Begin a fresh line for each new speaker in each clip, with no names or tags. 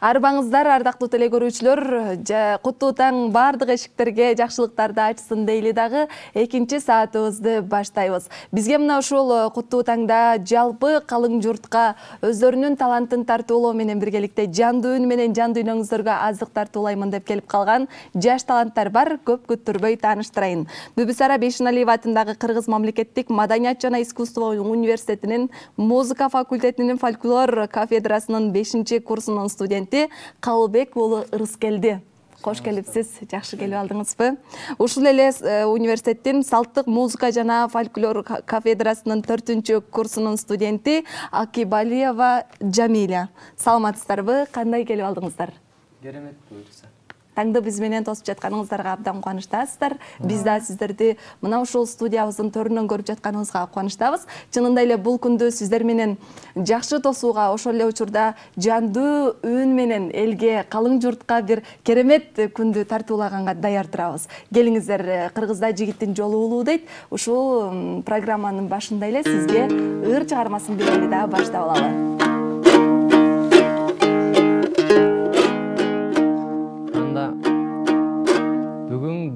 Арбаңыздар, ардактуу теле көрүүчүлөр, куттуу таң бардык эшиктерге жакшылыктарды ачсын дейли дагы экинчи саатыбызды баштайбыз. Бизге мына ушул куттуу таңда жалпы калың журтка өздөрүнүн талантын тартуулоо менен биргеликте жандуу үн менен жан дүйнөңүздөргө азык тартуулаймын деп келип калган жаш таланттар бар. Көп күттүрбөй тааныштырайын. Бүбүсара Бейшеналиева атындагы Кыргыз мамлекеттик маданият жана искусство университетинин музыка факультетинин фольклор кафедрасынын 5-курсунун студенти Калыбек уулу Ырыскелди. Кош келипсиз, жакшы келип алдыңызбы? Ушул эле университеттин салттык музыка жана фольклор кафедрасынын 4-курсунун студенти Акибалиева Джамиля. Саламатсыздарбы? Кандай келип алдыңыздар?
Керемет буюрса.
Таңды биз менен тосуп жатканыңыздарга абдан кубанычтасыздар. Биз да сиздерди мына ушул студиябыздын төрүнөн көрүп жатканыбызга кубанычтабыз. Чынында эле бул күндү сиздер менен жакшы тосууга, ошол эле учурда жандуу үн менен элге, калың журтка бир керемет күндү тартуулаганга даяр турабыз. Келиңиздер, Кыргызда жигиттин жолу улуу дейт. Ушул программанын башында эле сизге ыр чыгармасын бирели да баштап алалы.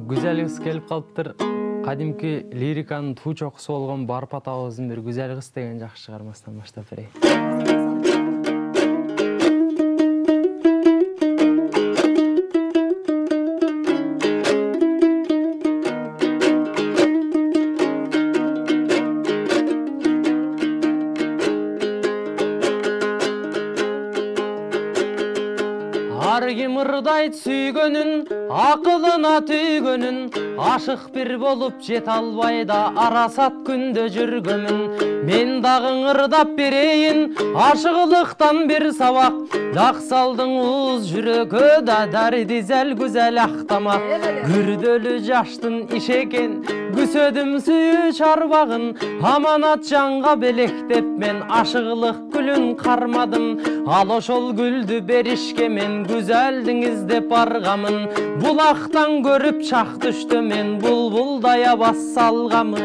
Güzel kız kelip kalıptır. Kadimki lirikanın tuğ çokusu olgan Barpat ağızın bir güzel kız degen jakşı çıkarmasından başlap bereyim. Kim ırdayt süygönün, akılına tüygönün, aşık bir bolup jet albay da arasat günde jürgömün. Men dagın ırdap bereyin, aşıqlıktan bir sabak, dak saldın uz jürökö da daridizel güzel aktamak. Gürdölü jaştın işeken, güsödüm süyü çarbağın, amanat canğa belektep men aşıqlık gülün karmadım. Al oşol güldü berişke men güzeldiniz dep argamın. Bulaktan görüp çak düştü men bulbuldaya bas salgamın.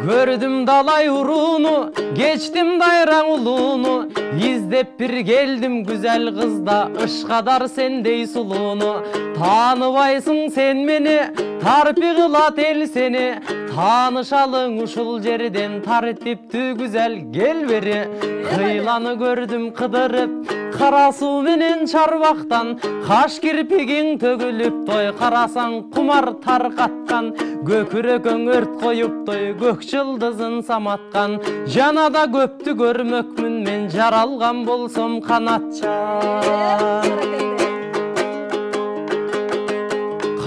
Gördüm dalay urunu, geçtim dayran ulunu, İzdep bir geldim güzel kızda, ışkadar sendey sulunu. Tanıbaysın sen meni, tarpi kılat el seni, tanışalın uşul jerden tartipti güzel gel beri. Kıylanı gördüm kıdırıp, kara su menen çarbaktan, kaş kirpigin tögülüp toy, karasan kumar tarkatkan, gökürökön ört koyup toy, gök yıldızın samatkan. Janada göptü görmökmün men, jaralgan bolsam kanatçan.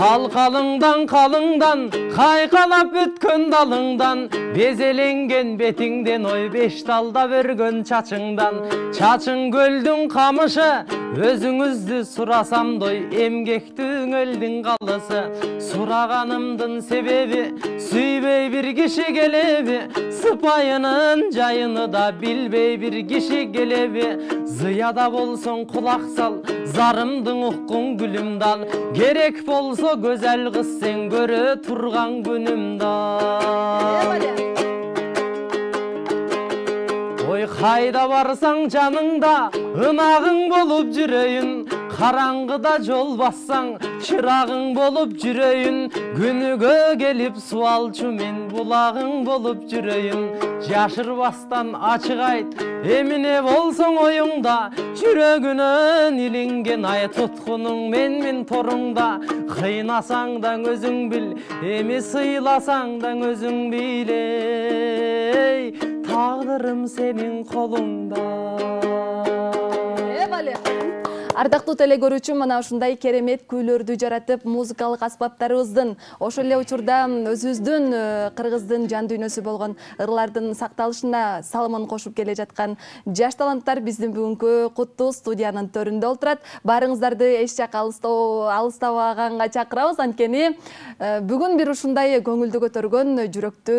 Kalkalыңdan kalыңdan, kaykalap ötkön dalыңdan, bezelengen betiңden oy beş dalda börgön çaçыңdan. Çaçың göldün kamışı, özüңüzdü surasam doy, emgektüң öldün kalısı. Suraganımdın sebebi, süybey bir kişi gelebi, sıpayının jayını da bilbey bir kişi gelebi. Zıyada bolsun kulak sal, zarımdın ukkun gülüm dal, gerek bolsa güzel kız sen göre turgan günümden. Oy kayda varsan canыңda, ınağın bolup jüreyin, karangıda jol bassan, çırağın bolup jüreyin. Günügö gelip sualçı men, bulağın bolup jüreyin. Jaşırбастан açık ayt, emine bolsoň oyuңda, jürögünön ilingen ay tutkunuň men toruңda. Kıynasaňdan özüň bil, emi sıylasaňdan özüň biley, tağdırım senin kolunda. Ардактуу теле көрүүчү, мына ушундай керемет күүлөрдү жаратып, музыкалык аспаптарыбыздын, ошол эле учурда өзүбүздүн Кыргыздын жан дүйнөсү болгон ырлардын сакталышына салымын кошуп келе жаткан жаш таланттар биздин бүгүнкү куттуу студиянын төрүндө олтурат. Баарыңыздарды эч жак алыстабаганга чакырабыз, анткени бүгүн бир ушундай көңүлдү көтөргөн, жүрөктү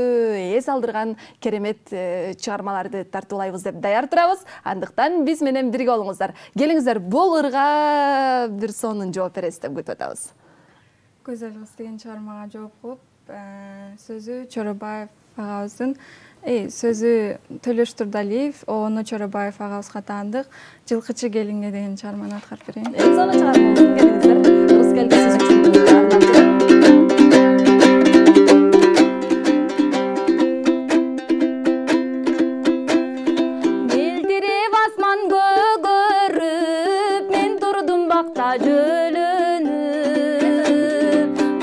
эс алдырган керемет чыгармаларды тартуулайбыз деп даяр турабыз. Андыктан биз менен бирге болуңуздар. Келиңиздер, бул бир сонун жооп бересиз деп күтүп атабыз.
Güzel kız деген чыгармага жооп кылып, сөзү Чоробаев агабыздын, Сөзү Төлөш Турдалиев, Оно Чорабаев агабызга таандык Жылкычы келинге деген чыгарманы аткарып берейин.
Соны чыгармаңызды келиңиздер. Рус келди сиз үчүн арнап берем.
Мелдирип асман көгөрүп, мен турдум бакта жөлөнүп.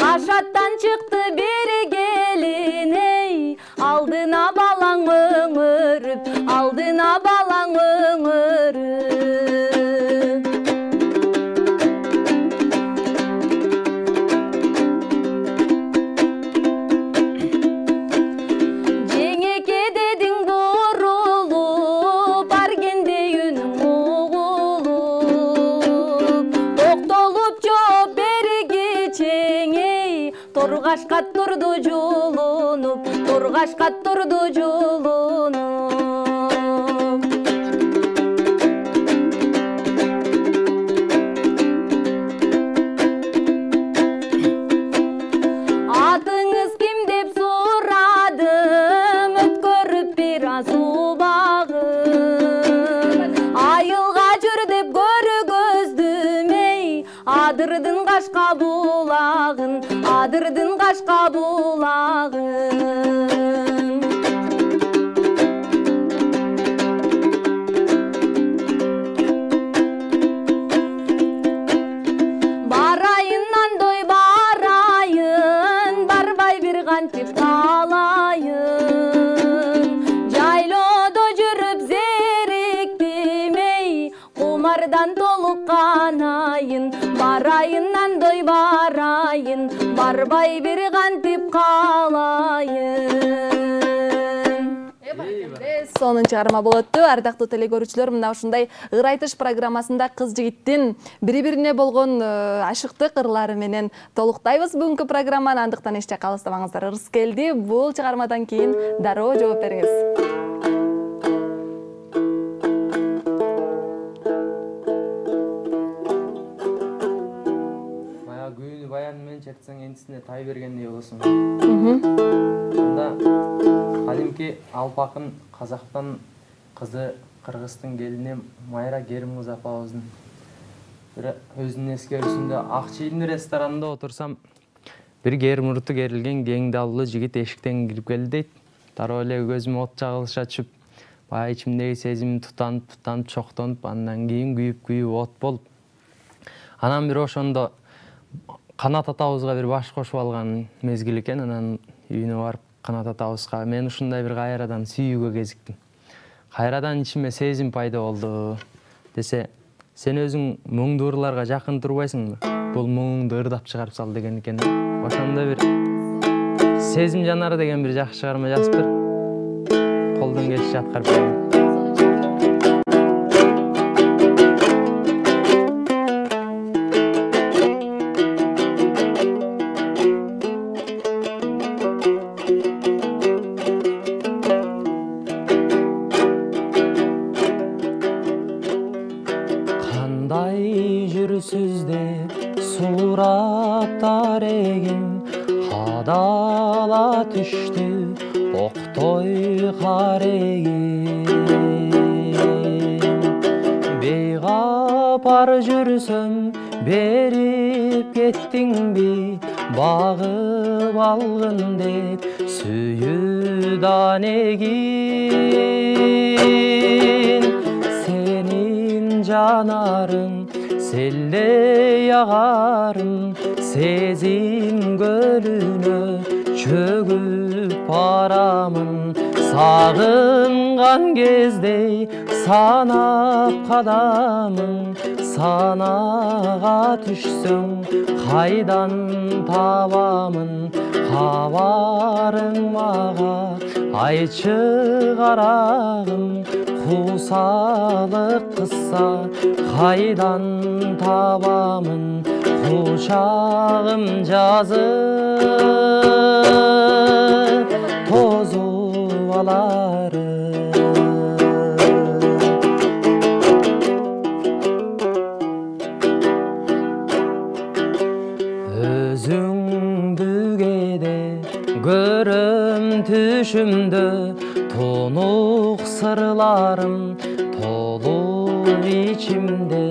Ашаттан чыкты бир келин, алдына балаң өңөрүп, алдына балаң өңөрүп. Жеңеке дедиң бурулуп, баргенде үнүң угулуп. Токтолуп жооп бергичең, торгашка турду жулунуп, торгашка турду жулунуп. Атыңыз ким деп сурадым, өткөрүп бир аз убагым. Айылга жүр деп көргөздүм, адырдын кашка булагын, адырдын кашка булагын. Барайын андой барайын, барбай бир кантип калайын. Жайлоодо жүрүп зериктим, кумардан толуккан айын. Барайын андой барайын, барбай бир кантип калайын.
Сонун чыгарма болотту. Ардактуу телекөрүүчүлөр, мына ушундай ыр айтыш программасында кыз жигиттин бири-бирине болгон ашыктык ырлары менен толуктайбыз бүгүнкү программаны. Андыктан эч жакка алыстабаңыздар. Ырыс келди. Бул чыгармадан кийин дароо жооп бериңиз.
Күйүүнү баян менен чертсең энтисине тай бергендей болосуң. Анда кадимки Алпакын Казактан кызы, Кыргыздын келини Майра Керимкызы апабыздын бир өзүнүн эскерүүсүндө ак чийимдүү ресторанында отурсам, бир кер мурту керилген кең даллуу жигит эшиктен кирип келди дейт. Дароо эле көзүмө от чагылыша түшүп, баягы ичимдеги сезим тутанып чоктонуп, андан кийин күйүп от болуп. Анан бир ошондо Канат атабызга бир баш кошуп алган мезгил экен. Анан үйүнө барып Канат атабызга мен ушундай бир кайрадан сүйүүгө кезиктим. Кайрадан ичиме сезим пайда болду десе, сен өзүң мұңды ырларга жакын турбайсыңбы? Бул мұңыңды ырдап чыгарып сал деген экен. Ошондо бир сезим жанары деген бир жакшы чыгарма жазып бер. Колдон келишинче аткарып бердим. Сураттар эгим кадала түштү, октой карегим. Бейгапар жүрсөм, берип кеттиңби, багып алгын деп сүйүүдан эгин. Сенин жанарың селдей агарым, сезим көлүнө чөгүп барамын. Сагынган кезде санап кадамың, санага түшсөң кайдан табамын. Кабарың мага айтчы карагым, кусалык кысса кайдан табамын. Кучагым жазып тозуп алары. Өзүңдү кээде көрөм түшүмдө, толук ичимде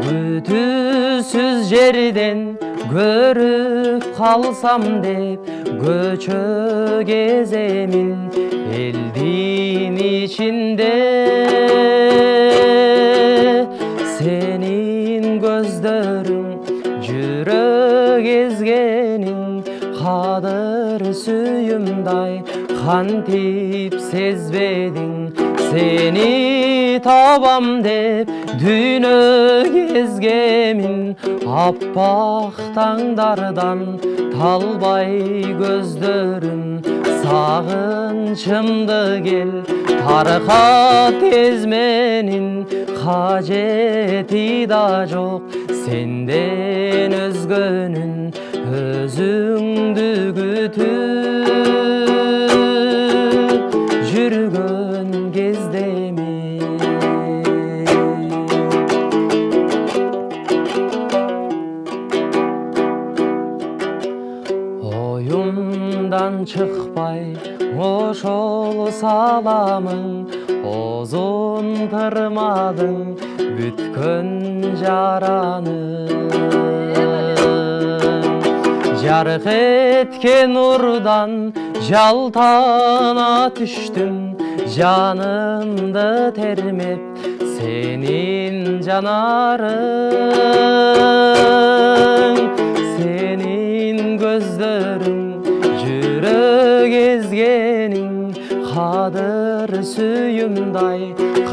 күтүүсүз жерден көрүп калсам деп көчө кеземин элдин ичинде сенин көздөрүң жүрөк эзгениң кадыр сүйүмдай кантип сезбедиң сени табам деп дүйнө кезгемин аппак таңдардан талбай көздөрүм сагынчымды кел таркат тез менин кажети да жок сенден өзгөнүн өзүңдү күтүп жүргөн кездемин оюмдан чыкпай ошол саламың озун тырмадың бүткөн жараны жарык эткен нурдан жалтана түштүм жанымды термеп сенин жанарың сенин көздөрүң жүрөк эзгениң кадыр сүйүмдай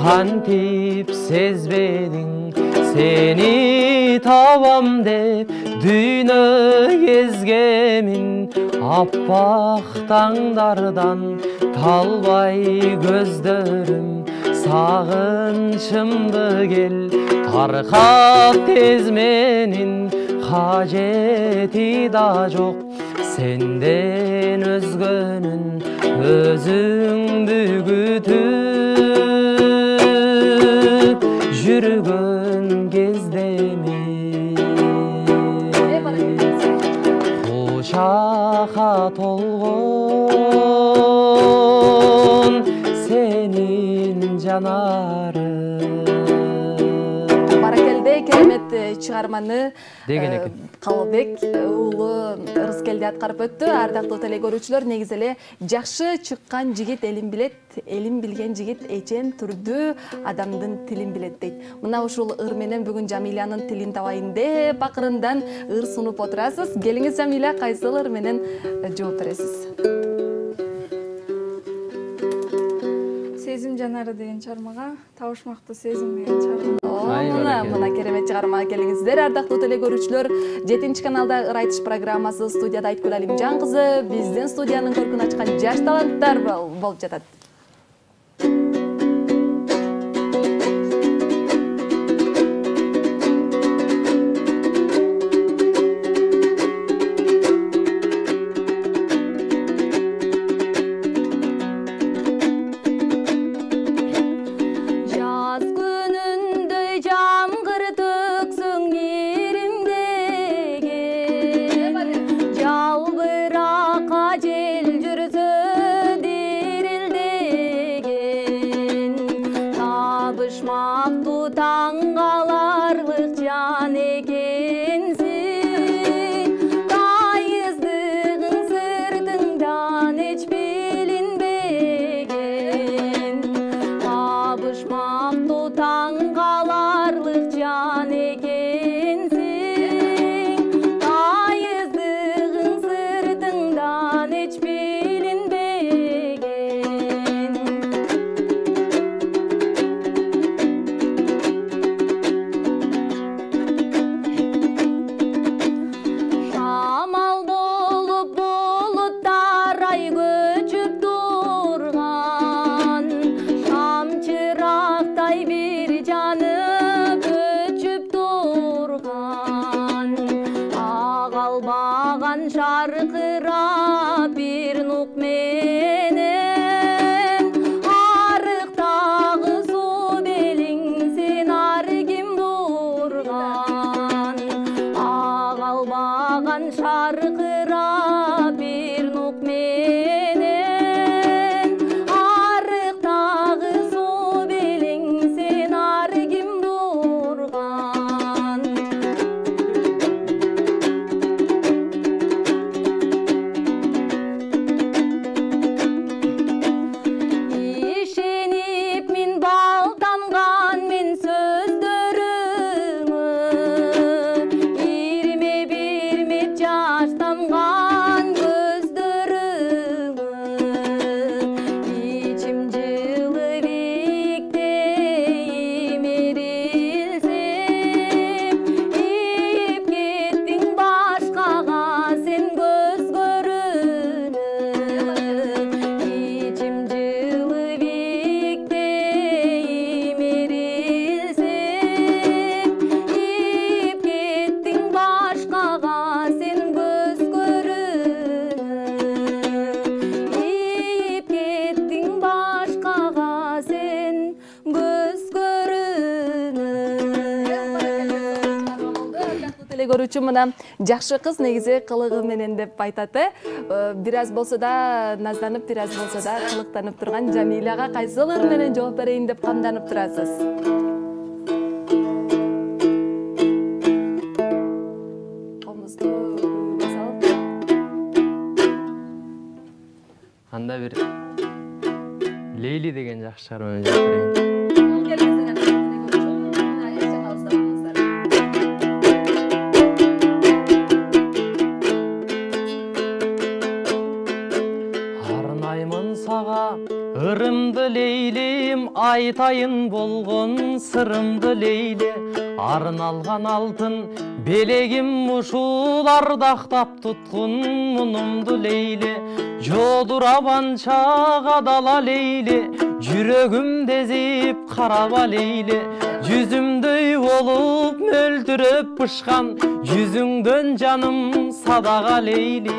кантип сезбедиң сени табам деп дүйнө кезгемин аппак таңдардан талбай көздөрүм сагынчымды кел таркат тез менин кажети да жок сенден өзгөнүн өзүңдү күтүп жүргөн кездемин кучакка толгон сенин жанарың
баракелде керемет чыгарманы
деген экен
Калыбек уулу Ырыскелди аткарып өттү. Ардактуу теле көрүүчүлөр, негизи эле жакшы чыккан жигит элин билет, элин билген жигит эчен түрдүү адамдын тилин билет дейт. Мына ушул ыр менен бүгүн Жамилянын тилин табайын деп акырындан ыр сунуп отурасыз. Келиңиз Жамиля, кайсыл ыр менен жооп бересиз?
Сезим жанары деген чыгармага, табышмактуу сезим деген чыгарма.
Мына керемет чыгармага келиңиздер. Ардактуу теле көрүүчүлөр, 7 каналда ыр айтыш программасы, студияда Айткүл Алимжан кызы, биздин студиянын көркүн ачкан жаш таланттар болуп жатат. теле көрүүчү мына жакшы кыз негизи кылыгы менен деп айтат. Бир аз болсо да назданып, бир аз болсо да кылыктанып турган Жамиляга кайсылыр менен жооп берейин деп камданып турасыз?
Анда бир Лейли деген жакшы шығар менен жооп берейин. Арнаймын сага ырымды Лейлим, айтайын болгон сырымды Лейли. Арналган алтын белегим ушул, ардактап туткун мунумду Лейли. Жолдурабанча кадала Лейли, жүрөгүм дезип караба Лейли. Жүзүмдөй болуп мөлтүрөп пышкан, жүзүңдөн жаным садага Лейли.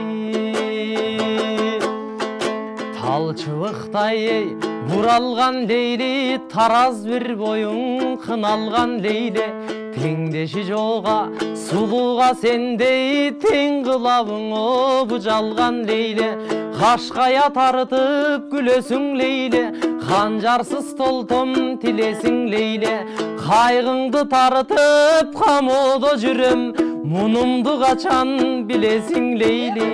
Тал чыбыктай буралган Лейли, тараз бир боюң кыналган Лейли. Теңдеши жолга сулууга сендей, тең кылабың обужалган Лейли. Кашкая тартып күлөсүң Лейли, канжарсыз толтом тилесиң Лейли. Кайгыңды тартып камоодо жүрөм, мунумду качан билесиң Лейли.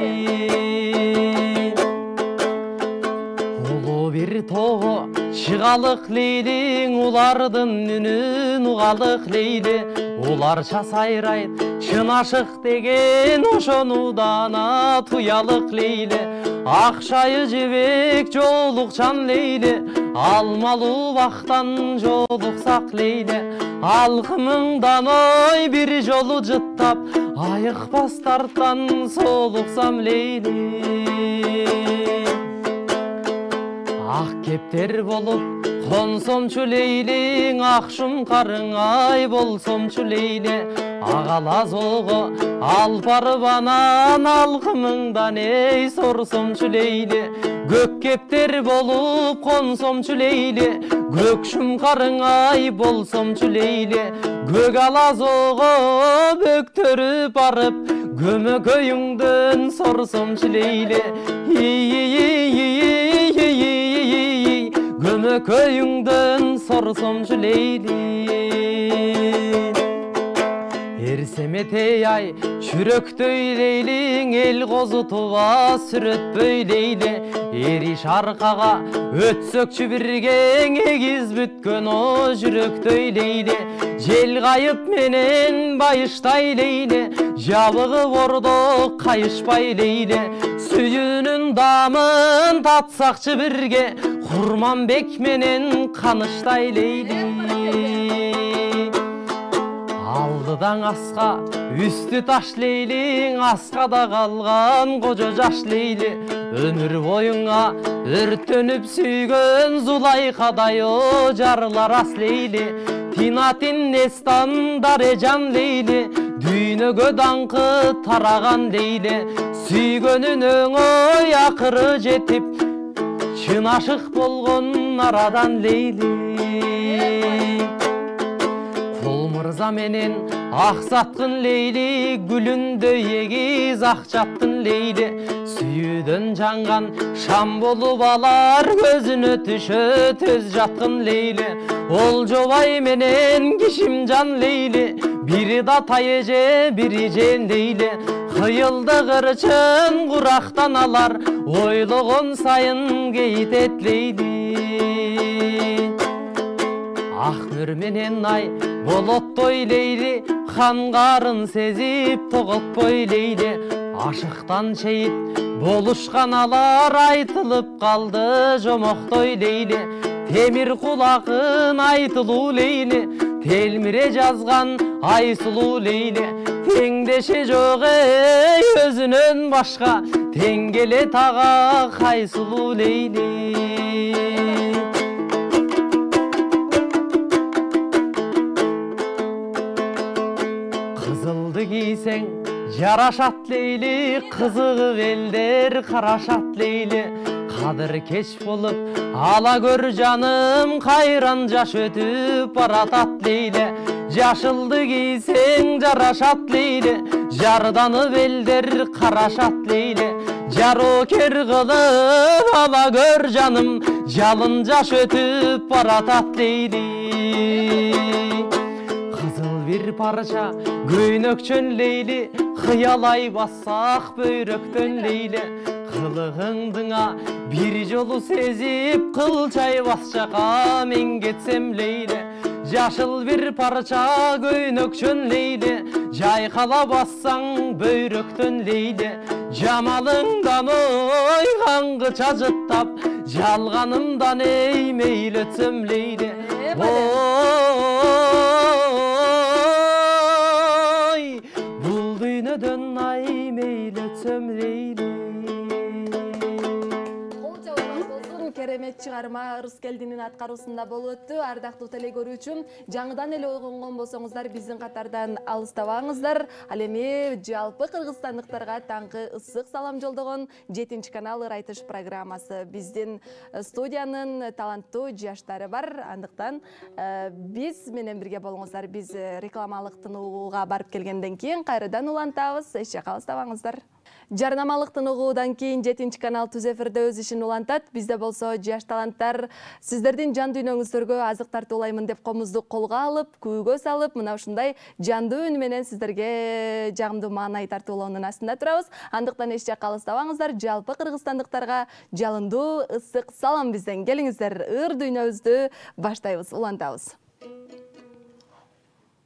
Улуу бир тоого чыгалык Лейлиң, улардын үнүн угалык Лейли. Уларча сайрайт чын ашык деген, ошонудана туялык Лейли. Акчайы жебек жолукчан Лейли, алмалуу бактан жолуксак Лейли. Алкымыңдан ой бир жолу жыттап, айыкпас тарттан солуксам Лейли. Ак кептер болуп консомчу Лейлиң, акшум карың ай болсомчу Лейли. Агалаз ого алпарып анан, алкымыңдан эй сорсомчу Лейли. Көк кептер болуп консомчу Лейли, көкшүм карың ай болсомчу Лейли. Көк алаз ого бөктөрүп барып, көмөкөйүңдөн сорсомчу Лейли. Көмөкөйүңдөн сорсомчу Лейли. Эрсеметей ай чүрөктөй Лейлиң, эл козутуба сүрөтпөй Лейли. Эриш аркага өтсөкчү биргең, эгиз бүткөн о жүрөктөй Лейли. Жел кайып менен байыштай Лейли, жабыгып ордо кайышпай Лейли. Сүйүүнүн дамын татсакчы бирге, Курманбек менен каныштай Лейли. Алдыдан аска үстү таш Лейлиң, аскада калган кожо жаш Лейли. Өмүр боюңа өрттөнүп сүйгөн, Зулайкадай о жарлар ас Лейли. Тинатин нестан дарежан Лейли, дүйнөгө даңкы тараган Лейли. Сүйгөнүн өңөй акыры жетип, чын ашык болгон арадан Лейли. Кул мырза менен ак саткын Лейли, гүлүндөй эгиз ак жаттын Лейли. Сүйүүдөн жанган шам болуп алар, көзүнө түшө төз жаткын Лейли. Олжобай менен Кишимжан Лейли, бири да тай эже бири жен Лейли. Кыйылды кырчын курактан алар, ойлогон сайын кейтет Лейли. Ак нур менен ай болоттой Лейли, кангарын сезип тоголтпой Лейли. Ашыктан чейит болушкан алар, айтылып калды жомоктой Лейли. Темир кулакын айтылуу Лейли, телмире жазган айсулуу Лейли. Теңдеши жок эй өзүнөн башка, тең келет ага кайсылуу Лейли. Кызылды кийсең жарашат Лейли, кызыгып элдер карашат Лейли. Кадыр кеч болуп ала көр жаным, кайран жаш өтүп баратат Лейли. жашылды кийсең жарашат лейле, жарданып элдер карашат лейле. Жарокер кылып ала көр жаным, жалын жаш өтүп баратат лейли. Кызыл бир парча көйнөкчөн лейли, кыялай бассак бөйрөктөн лейли. Кылыгыңдыңа бир жолу сезип, кылчай бас жака мен кетсем лейли. Жашыл бир парча көйнөкчөн лейли, жайкала бассаң бөйрөктөн лейли. Жамалыңдан ойгаңгы чажыттап, жалганымдан эй мейлі өтсөм лейли. Ой, бул дүйнөдөн ай мейлі өтсөм лейли.
Керемет чыгарма Рыскелдинин аткаруусунда болуп өттү. Ардактуу теле көрүүчүм, жаңыдан эле ойгонгон болсоңуздар биздин катардан алыстабаңыздар. Ал эми жалпы кыргызстандыктарга таңкы ысык салам жолдогон 7 канал ыр айтыш программасы. Биздин студиянын таланттуу жаштары бар. Андыктан биз менен бирге болуңуздар. Биз рекламалык тынууга барып келгенден кийин кайрадан улантабыз. Эч жакка алыстабаңыздар. Жарнамалык тынуудан кийин 7 канал түз эфирде өз ишин улантат. Бизде болсо жаш таланттар сиздердин жан дүйнөңүздөргө азык тартуулаймын деп комузду колго алып, күүгө салып, мына ушундай жандуу үн менен сиздерге жагымдуу маанай тартуулоонун астында турабыз. Андыктан эч жакка алыстабаңыздар. Жалпы кыргызстандыктарга жалындуу ысык салам бизден. Келиңиздер, ыр дүйнөбүздү баштайбыз, улантабыз.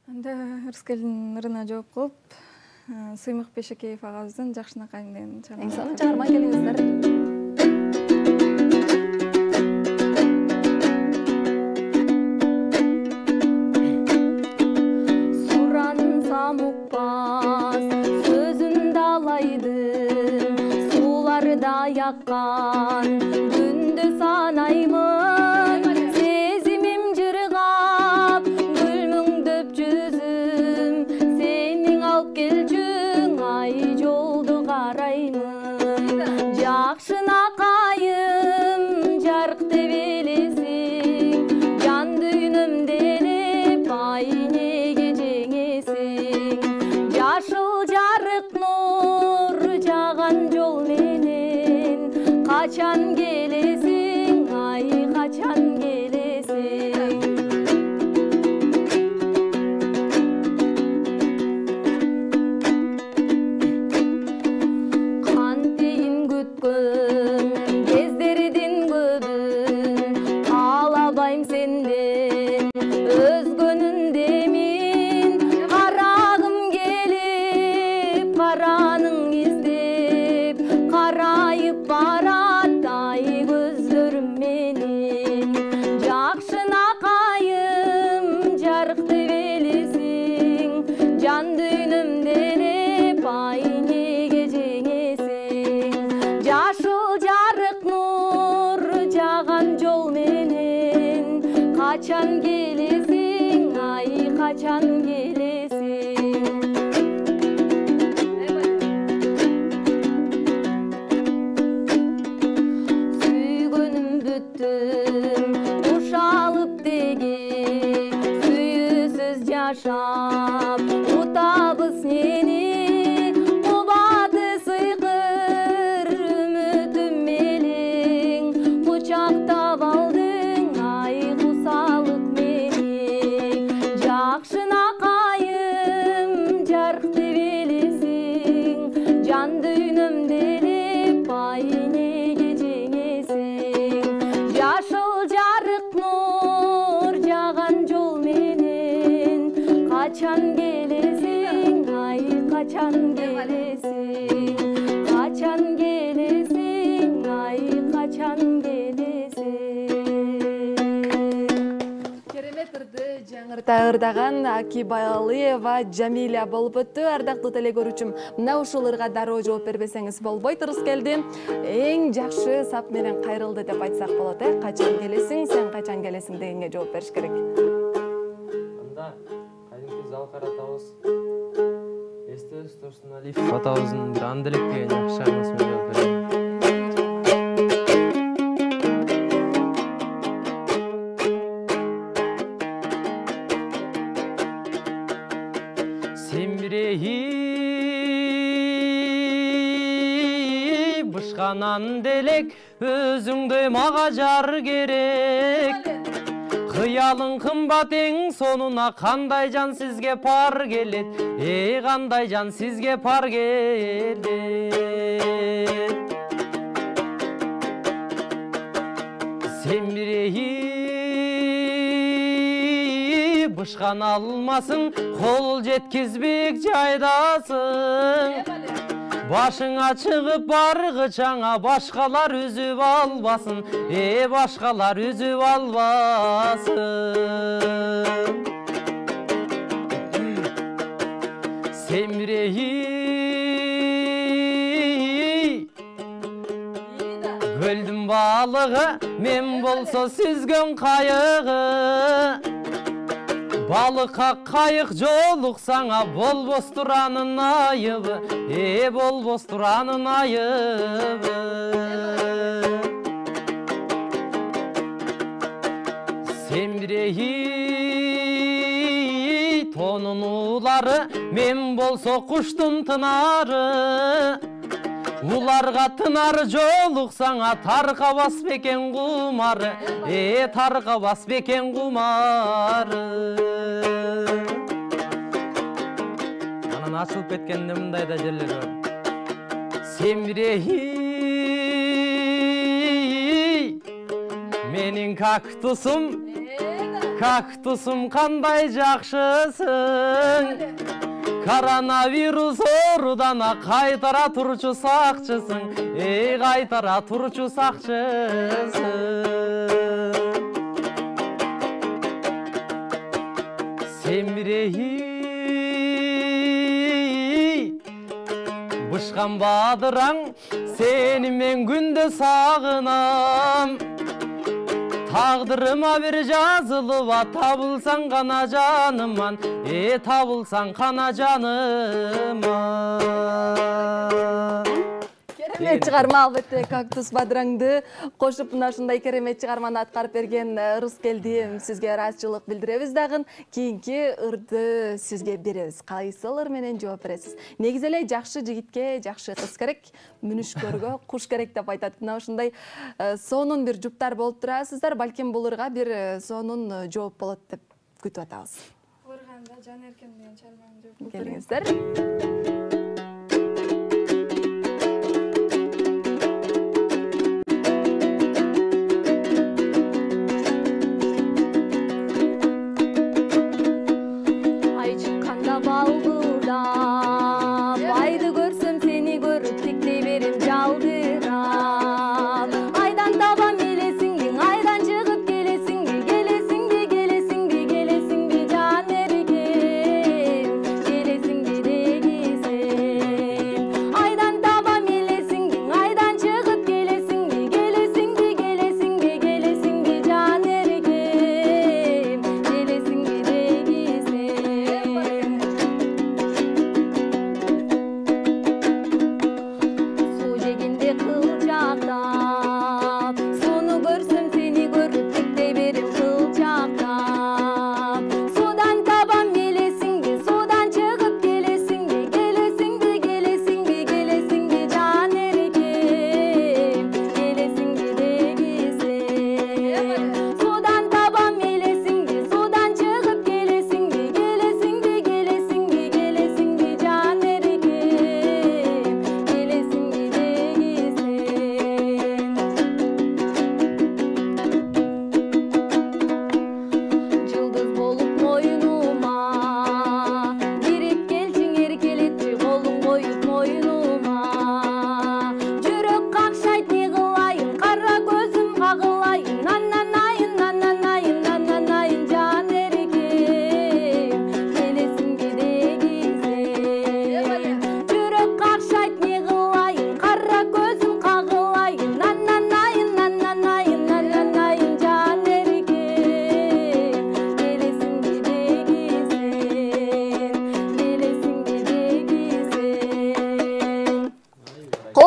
Анда Рыскелдин ырына жооп кылып, Сыймык Бешекеев агабыздын Жакшынакай менен
эң сонун чыгарма келиңиздер.
Суранын самукпас, сөзүн далайдым, сууларда яккан, күндө санаймын, сезимим жыргап, гүлмүңдөп жүзүм, сенин алып келчүң ай жолду караймын. Жакшынакайым жарык деп элесиң, жан дүйнөмдө элеп ай неге жеңесиң. Жашыл жарык нур жаган жол менен, качан келесиң ай качан келесиң. Кантейин күткөн кездердин көбүн, каалабайм сенден өзгөнүн демин. Карагым келип караның издеп, карайып барат ай көзлөрүм менин. Жакшынакайым жарык деп элесиң, жан дүйнөмдө элеп ай неге жеңесиң. Жашыл жарык нур жаган жол менен, качан келесиң ай качан келесиң. Сүйгөнүм бүттүм ушалып деги, сүйүүсүз жашап утабыз нени. Кубаты сыйкыр үмүтүм мелиң, кучактап алдың ай кусалык мени. Жакшынакайым жарык деп элесиң, жан дүйнөмдө элеп ай неге жеңесиң. Жашыл жарык нур жаган жол менен, качан келесиң ай качан келесиң. Качан келесиң ай качан келесиң.
Керемет ырды жаңырта ырдаган Аки Балиева Жамиля болуп өттү. Ардактуу теле көрүүчүм, мына ушул ырга дароо жооп бербесеңиз болбойт. Рыскелди эң жакшы сап менен кайрылды деп айтсак болот. Качан келесиң, сен качан келесиң дегенге жооп бериш керек.
Анда кайдыңкы Залкар атабыз, Эстес Турсуналиев атабыздын бир Андылек деген жакшы чыгармасы менен жооп берет. Семирейи бышканан делек өзүңдөй мага жар керек. Кыялың кымбат эң сонуна кандай жан сизге пар келет, кандай жан сизге пар келет. Семирейи бышкан алмасың, кол жеткизбек жайдасың. Башыңа чыгып баргычаңа башкалар үзүп албасын, башкалар үзүп албасын. Семирейи көлдүн балыгы, мен болсо сүзгөн кайыгы. Балыкка кайык жолуксаңа болбостур анын айыбы, болбостур анын айыбы. Семирейи тонун улары, мен болсо куштун тынары. Уларга тынар жолуксаңа таркабас бекен кумары, таркабас бекен кумары. Анан ачылып кеткенде мындай да жерлер бар. Семирейи менин кактусум кандай жакшысың. Коронавирус орудана кайтара турчу сакчысың, кайтара турчу сакчысың. Семирейи бышкан бадыраң, сени мен күндө сагынам. Тагдырыма бир жазылыба, табылсаң гана жаныман, табылсаң гана жаныман.
Керемет чыгарма, албетте кактус бадыраңды кошуп мына ушундай керемет чыгарманы аткарып берген Рускелди сизге ыраазычылык билдиребиз дагы. Кийинки ырды сизге беребиз. Кайсыл ыр менен жооп бересиз? Негизи эле жакшы жигитке жакшы кыз керек, мүнүшкөргө куш керек деп айтат. Мына ушундай сонун бир жуптар болуп турасыздар. Балким бул ырга бир сонун жооп болот деп күтүп атабыз.
Ырганда Жан Эркен деген чарманы жооп
келиңиздер.
Байды көрсөм сени көрүп тиктей берем жалдырап. Айдан табам элесиңди, айдан чыгып келесиңди, келесиңди, келесиңди, келесиңди жан эркем, келесиңди дегисең.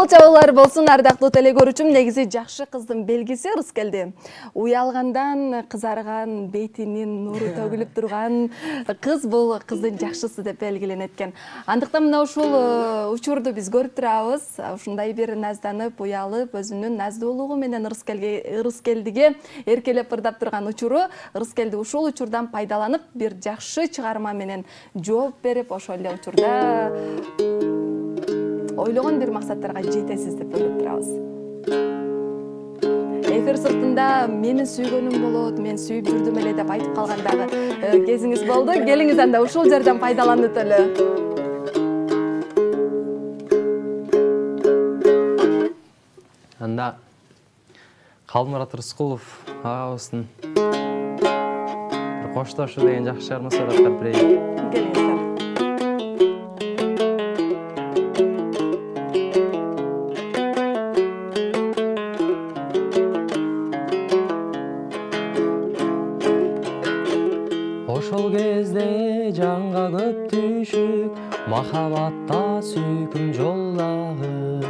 чабуулар болсун, ардактуу теле көрүүчүм. Негизи жакшы кыздын белгиси ырыс келди. Уялгандан кызарган, бетинин нуру төгүлүп турган кыз бул кыздын жакшысы деп белгиленет экен. Андыктан мына ушул учурду биз көрүп турабыз. Ушундай бир назданып, уялып, өзүнүн наздуулугу менен ырыс келдиге эркелеп ырдап турган учуру. Ырыс келди ушул учурдан пайдаланып, бир жакшы чыгарма менен жооп берип, ошол эле учурда ойлогон бир максаттарга жетесиз деп ойлоп турабыз. Эфир сыртында мени сүйгөнүм болот, мен сүйүп жүрдүм эле деп айтып калгандагы кезиңиз болду. Келиңиз анда ушул жерден пайдаланып эле.
Анда Калмурат Рыскулов агабыздын бир коштошу деген жакшы чыгармасы бар, аткарып берейин.
Келиңиз.
Ошол кезде жанга көп түшүк, махабатта сүйкүм жолдагы.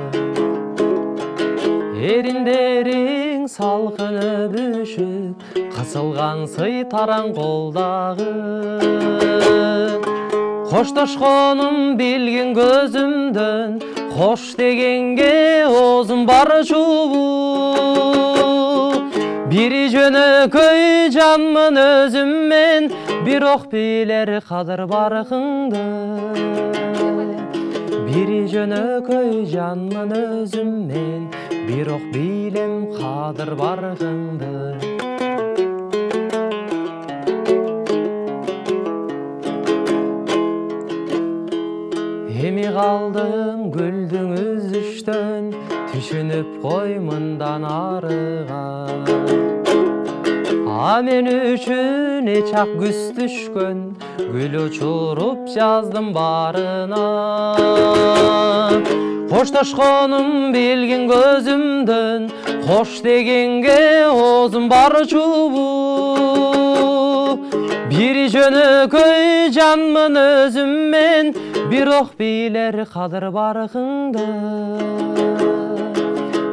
Эриндериң салкынып үшүп, кысылган сый тараң колдагы. Коштошконум билген көзүмдөн, кош дегенге оозум бар чубу. Бири жөнөкөй жанмын өзүм мен, бирок билер кадыр баркыңды. Бири жөнөкөй жанмын өзүм мен, бирок билем кадыр баркыңды. Эми калдым гүлдүң үзүштөн, түшүнүп кой мындан арыга. А мен үчүн эчак күз түшкөн, гүл учуруп жаздым барына. Коштошконум билген көзүмдөн, кош дегенге оозум бар чубу. Бири жөнөкөй жанмын өзүм мен, бирок билер кадыр баркыңды.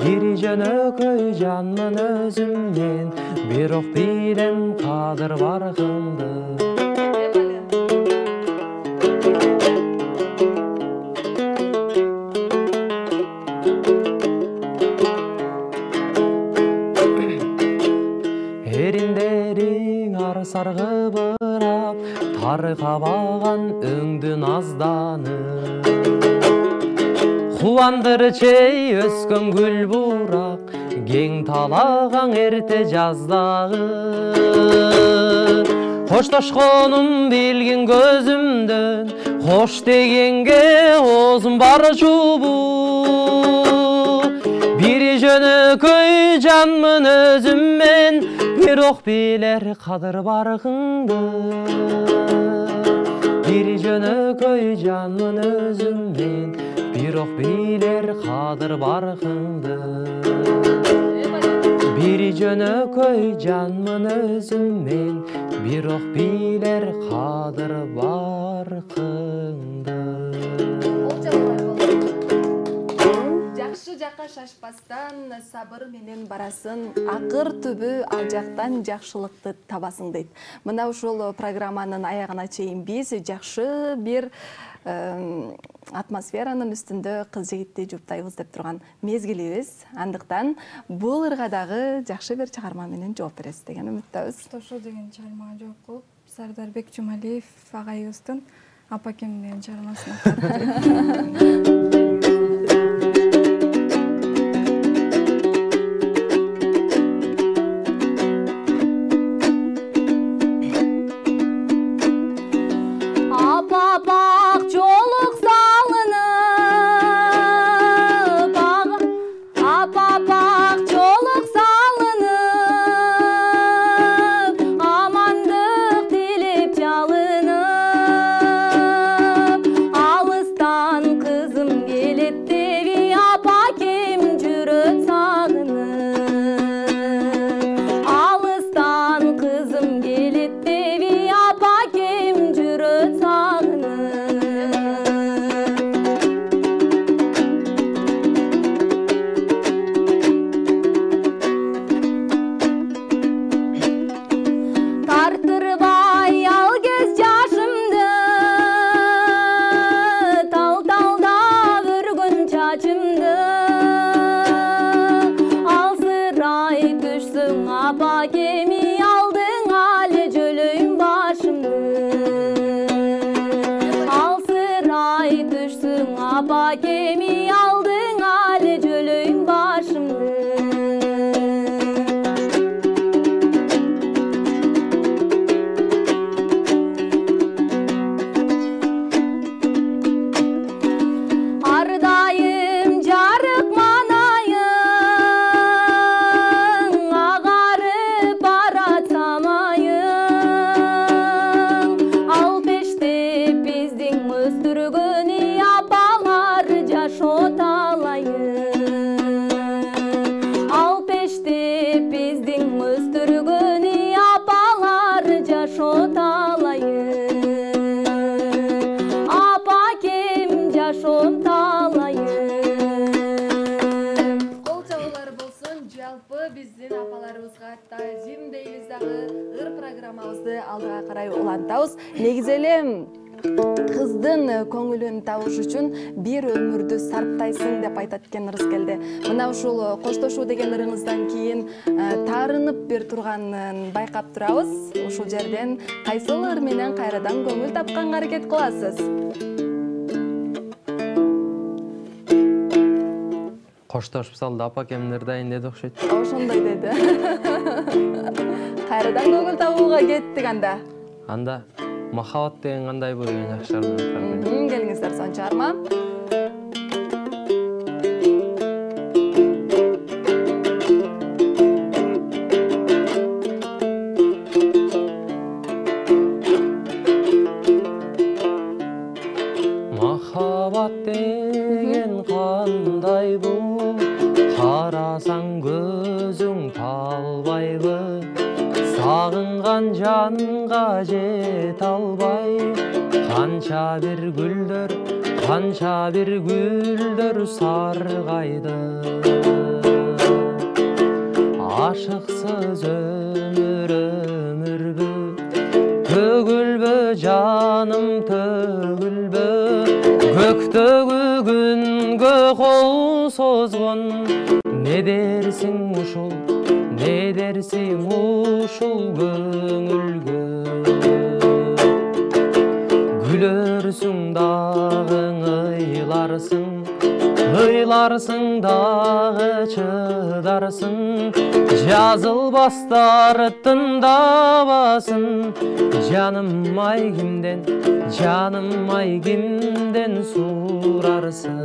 Бири жөнөкөй жанмын өзүм мен, бирок билем кадыр баркыңды. Эриндериң ар-саргы бырап, таркабаган өңдү назданып. Кубандыр чей өскөн гүл бурак, кең талагаң эрте жаздагы. Коштошконум билген көзүмдөн, кош дегенге оозум бар чубу. Бири жөнөкөй жанмын өзүм мен, бирок билер кадыр баркыңды. Бири жөнөкөй жанмын өзүм мен, бирок билер кадыр баркыңды. Бири жөнөкөй жанмын өзүм мен, бирок билер кадыр баркыңды.
Жакшы жакка шашпастан сабыр менен барасын, акыр түбү ал жактан жакшылыкты табасың дейт. Мына ушул программанын аягына чейин биз жакшы бир атмосферанын үстүндө кыз жигитти жуптайбыз деп турган мезгилибиз. Андыктан бул ырга дагы жакшы бир чыгарма менен жооп бересиз деген үмүттөбүз.
Коштошуу деген чыгармага жооп кылып, Сардарбек Жумалиев агайыбыздын Апакем деген чыгармасына
Alıstan kızım кеми алдың але жөлөйм башымды алсырай түшсүң апа кеми алдың але жөлөйм башымды ардайым жарык манайың агарып барат самайың ал пештеп биздин өстүргөн апалар жашоо талайын ал пештеп биздин өстүргөн апалар жашоо талайын апа кем жашоом талайын
Кол чабуулар болсун, жалпы биздин апаларыбызга таазим дейбиз дагы ыр программабызды алдыга карай улантабыз. Негизи эле кыздын көңүлүн табыш үчүн бир өмүрдү сарптайсың деп айтат экен Ырыскелде. Мына ушул коштошуу деген ырыңыздан кийин таарынып бир турганын байкап турабыз. Ушул жерден кайсыл ыр менен кайрадан көңүл тапканга аракет кыласыз?
Коштошуп салды апакемдер дайын деди окшойт.
Ошондой деди. Кайрадан көңүл табууга кеттик анда.
Анда махабат деген кандай бул деген жакшырды.
Келиңиздер сонун чыгарма.
Махабат деген кандай бул, карасаң көзүң талбайбы, сагынган жанга жете албай, канча бир гүлдөр саргайды. Ашыксыз өмүрбү, төгүлбө жаным төгүлбө, көктөгү күнгө кол созгон. Не дерсиң ушул көңүлгө, күлөрсүң дагы ыйларсың дагы чыдарсың, жазылбастар тындабасын. Жаным ай кимден сурарсың.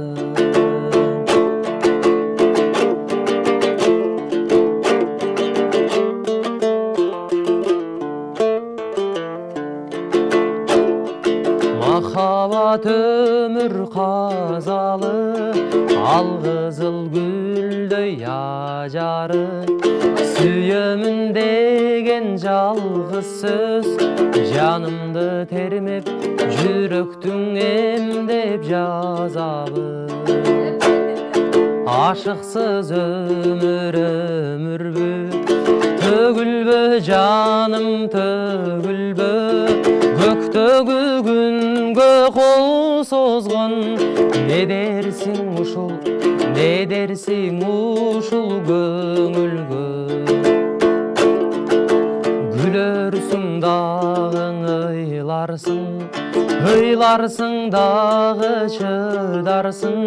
Махабат өмүр казалы, алгызыл гүлдөй ажары, сүйөмүн деген жалгыз сөз, жанымды термеп, жүрөктүң эмдеп жазабы. Ашыксыз өмүрбү, төгүлбө жаным төгүлбө, көктөгү күнгө кол созгон. Не дерсиң ушул көңүлгө, күлөрсүң дагы ыйларсың дагы чыдарсың,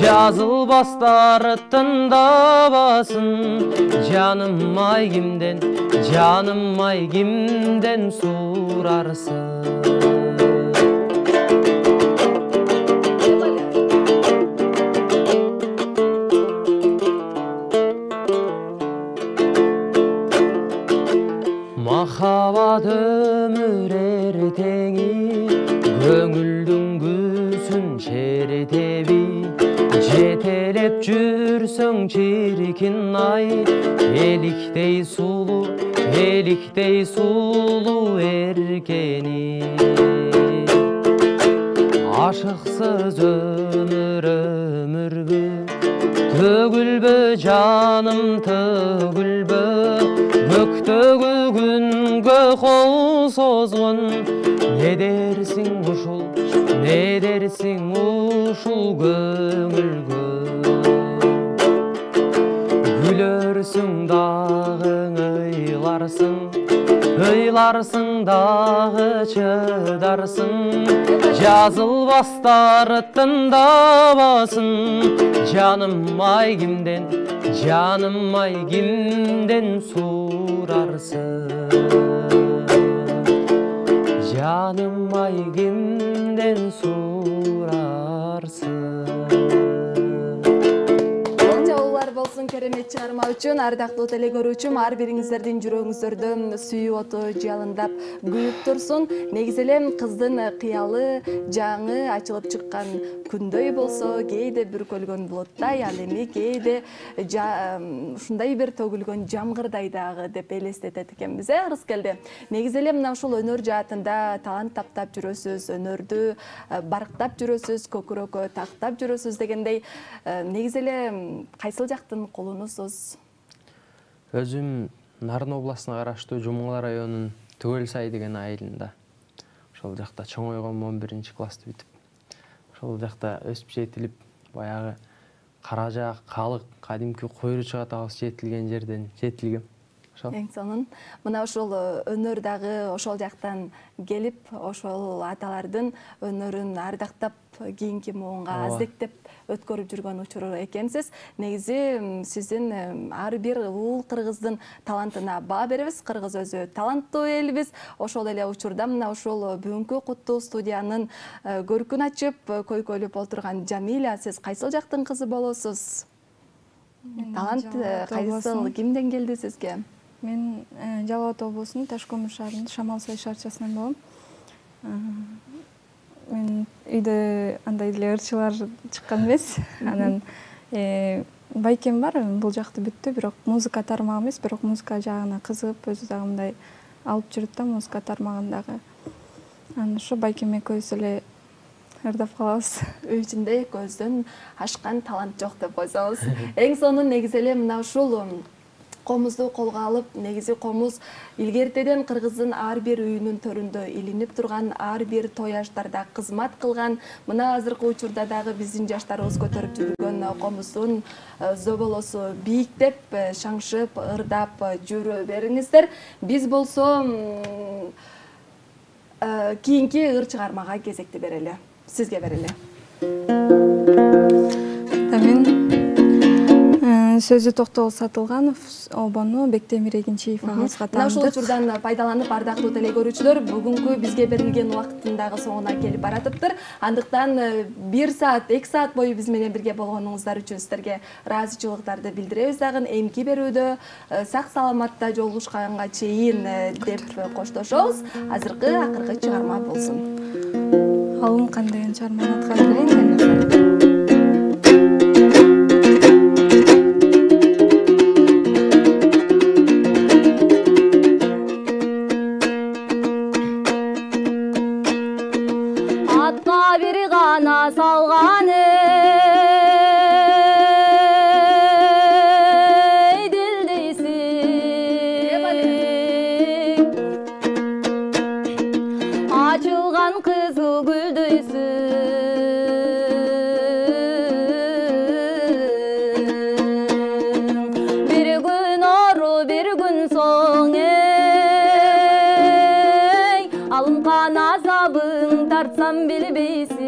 жазылбастар тындабасын. Жаным ай кимден сурарсың. Махабат өмүр эртеңи, көңүлдүн күсүн чертеби, жетелеп жүрсөң чиркин ай, эликтей сулуу эркени. Ашыксыз өмүрбү, төгүлбө жаным төгүлбө, көктөгү күнгө кол созгон. Не дерсиң ушул көңүлгө, күлөрсүң дагы чыдарсың, ыйларсың дағы чыдарсың, жазылбастары тыңдабасын. Жаным ай кимден сурарсың, жаным ай кимден сурарсың.
Болсын керемет чыгарма үчүн ардактуу теле көрүүчүм, ар бириңиздердин жүрөгүңүздөрдө сүйүү оту жалындап күйүп турсун. Негизи эле кыздын кыялы жаңы ачылып чыккан күндөй болсо, кээде бүркөлгөн булуттай, ал эми кээде ушундай бир төгүлгөн жамгырдай дагы деп элестетет экенбиз, кырыс келди. Негизи эле мына ушул өнөр жаатында талант таптап жүрөсүз, өнөрдү барктап жүрөсүз, көкүрөккө тактап жүрөсүз дегендей. Негизи эле кайсыл жактын колунусуз?
Өзүм Нарын областына караштуу Жумгала районунун Түгөл Сай деген айылында. Ошол жакта чоңойгом 11-классты бүтүп, ошол жакта өсүп жетилип, баягы Каража, Калык, кадимки Койру Чыгат агыс жетилген жерден жетилгем.
Эң сонун. Мына ошол өнөр дагы ошол жактан келип, ошол аталардын өнөрүн ардактап, кийинки муунга аздектеп өткөрүп жүргөн учур экенсиз. Негизи сиздин ар бир уул кыргыздын талантына баа беребиз. Кыргыз өзү таланттуу элбиз. Ошол эле учурда мына ушул бүгүнкү куттуу студиянын көркүн ачып, көйкөйлөп отурган Жамиля, сиз кайсыл жактын кызы болосуз? Талант кайсыл, кимден келди сизге?
Мен Жалал Абад облусунун Ташкөмүр шаарынын Шамал Сай шаарчасынан болом. Мен үйдө андай эле ырчылар чыккан эмес. Анан байкем бар, бул жакты бүттү, бирок музыка тармагы эмес, бирок музыка жагына кызыгып, өзү дагы мындай алып жүрүп да музыка тармагындагы. Анан ошо байкем экөөбүз эле ырдап калабыз.
Үй ичинде экөөбүздөн ашкан талант жок деп койсоңуз. Эң сонун негизи эле мына ушул комузду колго алып, негизи комуз илгертеден кыргыздын ар бир үйүнүн төрүндө илинип турган, ар бир той аштарда кызмат кылган, мына азыркы учурда дагы биздин жаштарыбыз көтөрүп жүргөн комуздун зоболосу бийиктеп, шаңшып, ырдап жүрө бериңиздер. Биз болсо кийинки ыр чыгармага кезекти берели. Сизге берели.
Сөзү Токтогул Сатылганов, обону Бектемир Эгинчиев агызга таандык.
Мына ушул учурдан пайдаланып, ардактуу теле көрүүчүлөр, бүгүнкү бизге берилген убакыттын дагы соңуна келип баратыптыр. Андыктан 1 саат, 2 саат бою биз менен бирге болгонуңуздар үчүн сиздерге ыраазычылыктарды билдиребиз дагы. Эмки берүүдө сак саламатта жолугушканга чейин деп коштошобуз. Азыркы акыркы чыгарма болсун.
Алынкан деген чыгарманы аткарып берейин.
Salgan dildeysin, açılgan kızıl güldeysin. Bir gün oru bir gün soğuk, alıngan azabın tartsam bilbeysin.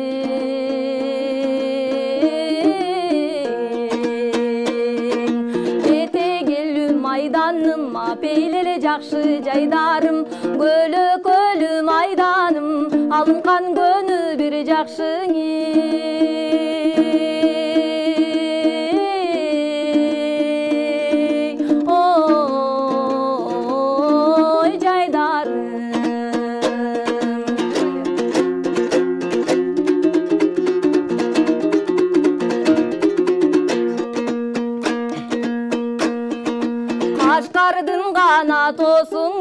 Aydanıma peylele jakşı jaydarım, kölü kölüm aydanım, alınkan gönü bir jakşıngı. Oy jaydarım. Kaşkardın kanat olsun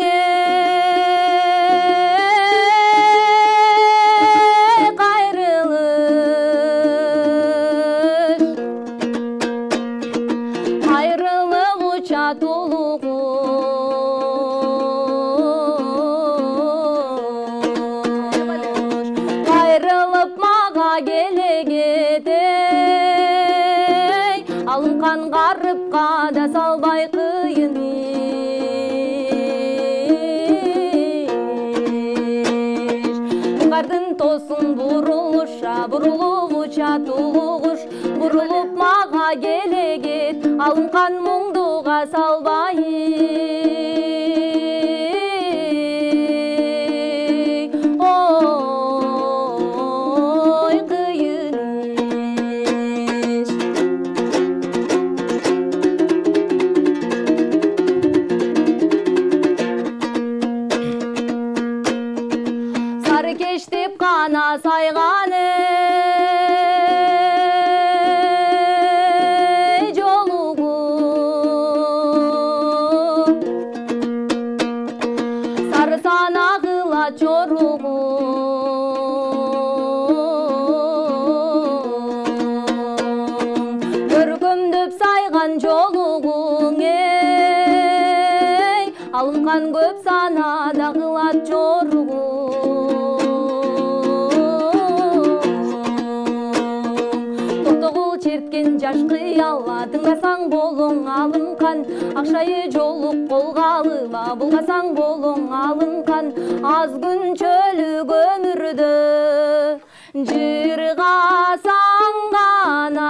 ayrılır, ayrılık uça doluğu. Ayrılıp mağa gele gidey, alınkan garıp kada salbay kıyını. тосын бурулуша, бурулуп учат улуу куш, бурулуп мага келегет, алынкан муңдуга салбай. Сайганы жолугу сары санагыла чоругу көркөмдөп сайган жолугуң эй алынган көп санада кылат чоругу жаш кыялла тыңдасаң болуң алынкан акчайы жолук колго алыла булгасаң болуң алынкан аз күнчөлүк өмүрдө жыргасаң гана